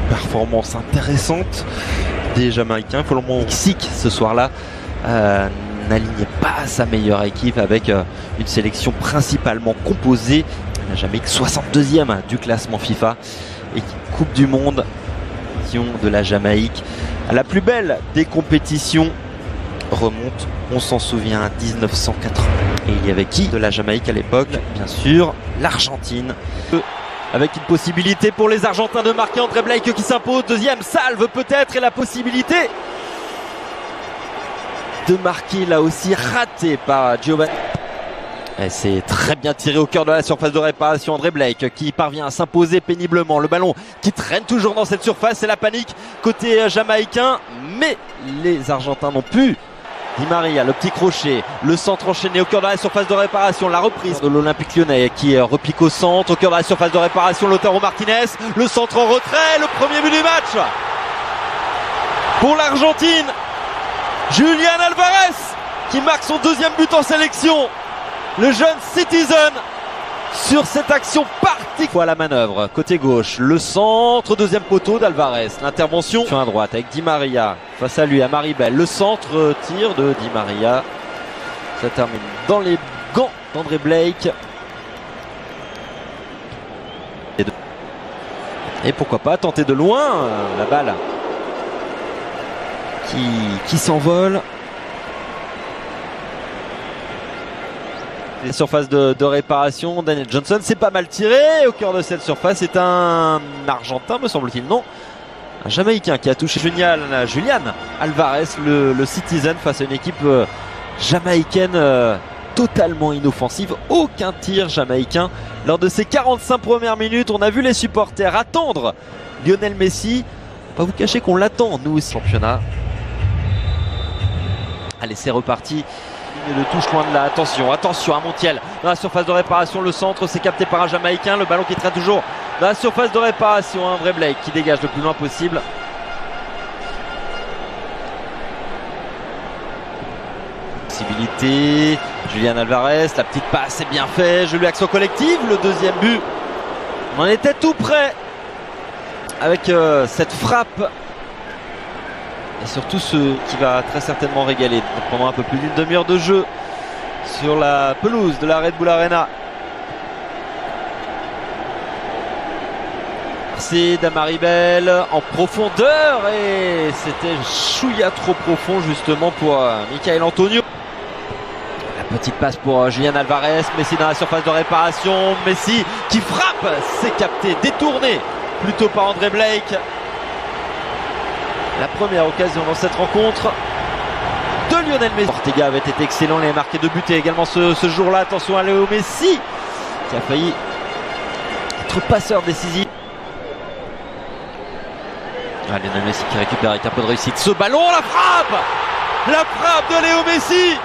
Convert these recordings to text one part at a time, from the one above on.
Performance intéressante des Jamaïcains. Il faut le montrer. Mexique ce soir-là n'alignait pas sa meilleure équipe avec une sélection principalement composée. La Jamaïque 62e du classement FIFA et Coupe du Monde de la Jamaïque à la plus belle des compétitions remonte, on s'en souvient, à 1980. Et il y avait qui de la Jamaïque à l'époque? Bien sûr, l'Argentine. Avec une possibilité pour les Argentins de marquer, André Blake qui s'impose. Deuxième salve peut-être et la possibilité de marquer là aussi raté par Giovanni. C'est très bien tiré au cœur de la surface de réparation. André Blake qui parvient à s'imposer péniblement. Le ballon qui traîne toujours dans cette surface. C'est la panique côté jamaïcain. Mais les Argentins n'ont pu. Di Maria, le petit crochet, le centre enchaîné au cœur de la surface de réparation, la reprise de l'Olympique Lyonnais qui repique au centre, au cœur de la surface de réparation, Lautaro Martinez, le centre en retrait, le premier but du match pour l'Argentine, Julián Álvarez qui marque son deuxième but en sélection, le jeune Citizen sur cette action particulière. À la manœuvre, côté gauche, le centre, deuxième poteau d'Alvarez, l'intervention sur la droite avec Di Maria, face à lui, à Maribel, le centre, tir de Di Maria, ça termine dans les gants d'André Blake. Et pourquoi pas tenter de loin, la balle qui s'envole. Les surfaces de réparation, Daniel Johnson, c'est pas mal tiré. Au cœur de cette surface, c'est un Argentin, me semble-t-il, non, un Jamaïcain qui a touché Julián Álvarez, le Citizen, face à une équipe jamaïcaine totalement inoffensive. Aucun tir jamaïcain lors de ces 45 premières minutes. On a vu les supporters attendre Lionel Messi. On va pas vous cacher qu'on l'attend, nous aussi. Championnat. Allez, c'est reparti. De touche loin de là, attention à Montiel dans la surface de réparation, le centre c'est capté par un Jamaïcain, le ballon qui traîne toujours dans la surface de réparation, André Blake qui dégage le plus loin possible. Possibilité, Julián Álvarez, la petite passe c'est bien fait, joli action collective, le deuxième but, on en était tout près avec cette frappe. Et surtout ce qui va très certainement régaler pendant un peu plus d'une demi-heure de jeu sur la pelouse de la Red Bull Arena. C'est Damaribel en profondeur et c'était chouïa trop profond justement pour Michael Antonio. La petite passe pour Julián Álvarez, Messi dans la surface de réparation, Messi qui frappe, c'est capté, détourné plutôt par André Blake. La première occasion dans cette rencontre de Lionel Messi. Ortega avait été excellent, il a marqué 2 buts également ce jour-là. Attention à Léo Messi qui a failli être passeur décisif. Lionel Messi qui récupère avec un peu de réussite ce ballon, la frappe de Léo Messi,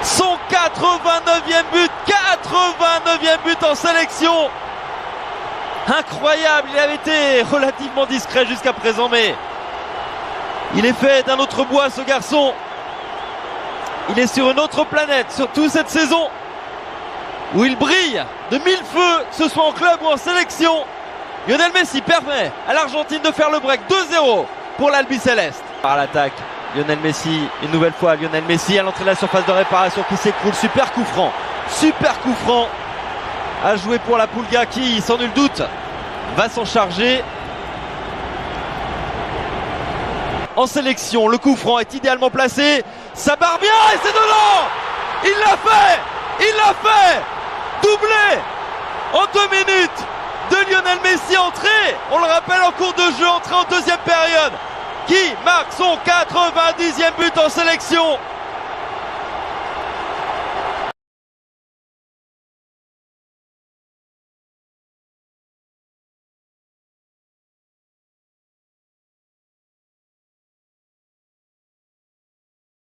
son 89e but, 89e but en sélection. Incroyable, il avait été relativement discret jusqu'à présent, mais il est fait d'un autre bois ce garçon. Il est sur une autre planète, surtout cette saison où il brille de mille feux, que ce soit en club ou en sélection. Lionel Messi permet à l'Argentine de faire le break 2-0 pour l'Albiceleste. Par l'attaque, Lionel Messi, une nouvelle fois Lionel Messi à l'entrée de la surface de réparation qui s'écroule, super coup franc à jouer pour la Pulga qui, sans nul doute, va s'en charger. En sélection, le coup franc est idéalement placé. Ça barre bien et c'est dedans. Il l'a fait. Doublé en 2 minutes de Lionel Messi, entré, on le rappelle, en cours de jeu, entré en deuxième période, qui marque son 90e but en sélection.